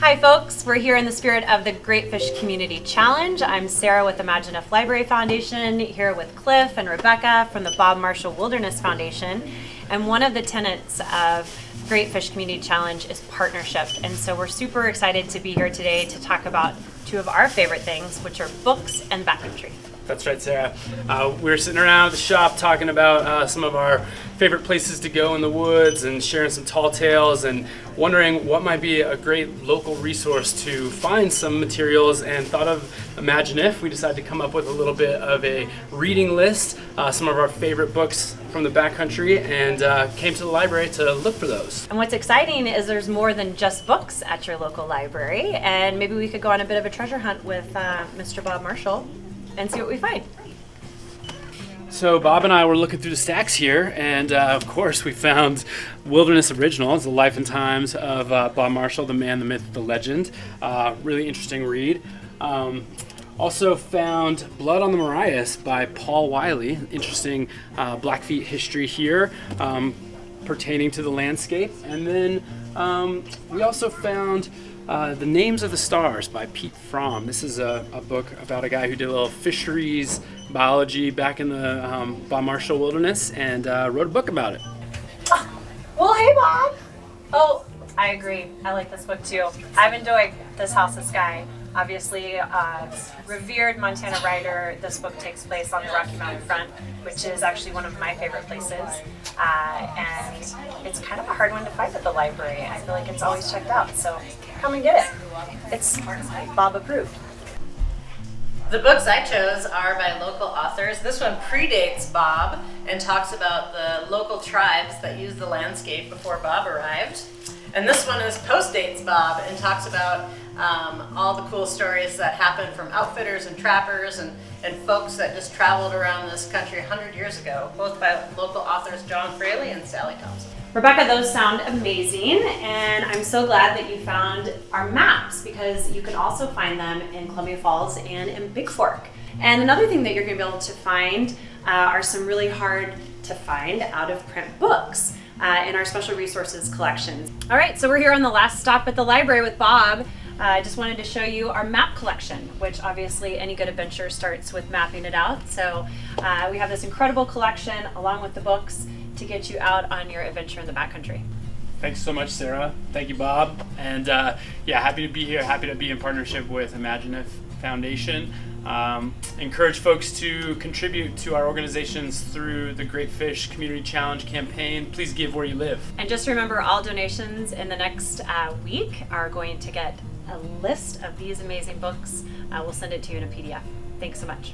Hi folks, we're here in the spirit of the Great Fish Community Challenge. I'm Sarah with Imagine If Library Foundation, here with Cliff and Rebecca from the Bob Marshall Wilderness Foundation. And one of the tenets of Great Fish Community Challenge is partnership. And so we're super excited to be here today to talk about two of our favorite things, which are books and backcountry. That's right, Sarah. We were sitting around the shop talking about some of our favorite places to go in the woods and sharing some tall tales and wondering what might be a great local resource to find some materials, and thought of Imagine If. We decided to come up with a little bit of a reading list, some of our favorite books from the backcountry, and came to the library to look for those. And what's exciting is there's more than just books at your local library, and maybe we could go on a bit of a treasure hunt with Mr. Bob Marshall and see what we find. So Bob and I were looking through the stacks here, and of course we found Wilderness Originals, The Life and Times of Bob Marshall, the man, the myth, the legend. Really interesting read. Also found Blood on the Marias by Paul Wiley. Interesting Blackfeet history here pertaining to the landscape. And then we also found The Names of the Stars by Pete Fromm. This is a book about a guy who did a little fisheries biology back in the Bob Marshall Wilderness, and wrote a book about it. Well, hey Bob! Oh, I agree. I like this book too. I've enjoyed This House of Sky. Obviously, revered Montana writer, this book takes place on the Rocky Mountain front, which is actually one of my favorite places. And it's kind of a hard one to find at the library. I feel like it's always checked out, so come and get it. It's Bob approved. The books I chose are by local authors. This one predates Bob and talks about the local tribes that used the landscape before Bob arrived. And this one is post-dates Bob and talks about all the cool stories that happened from outfitters and trappers and folks that just traveled around this country 100 years ago, both by local authors John Fraley and Sally Thompson. Rebecca, those sound amazing, and I'm so glad that you found our maps, because you can also find them in Columbia Falls and in Big Fork. And another thing that you're going to be able to find are some really hard to find out-of-print books in our special resources collections. All right, so we're here on the last stop at the library with Bob. I just wanted to show you our map collection, which obviously any good adventure starts with mapping it out. So we have this incredible collection along with the books to get you out on your adventure in the backcountry. Thanks so much, Sarah. Thank you, Bob. And yeah, happy to be here. Happy to be in partnership with Imagine If Foundation. Encourage folks to contribute to our organizations through the Great Fish Community Challenge campaign. Please give where you live. And just remember, all donations in the next week are going to get a list of these amazing books. We'll send it to you in a PDF. Thanks so much.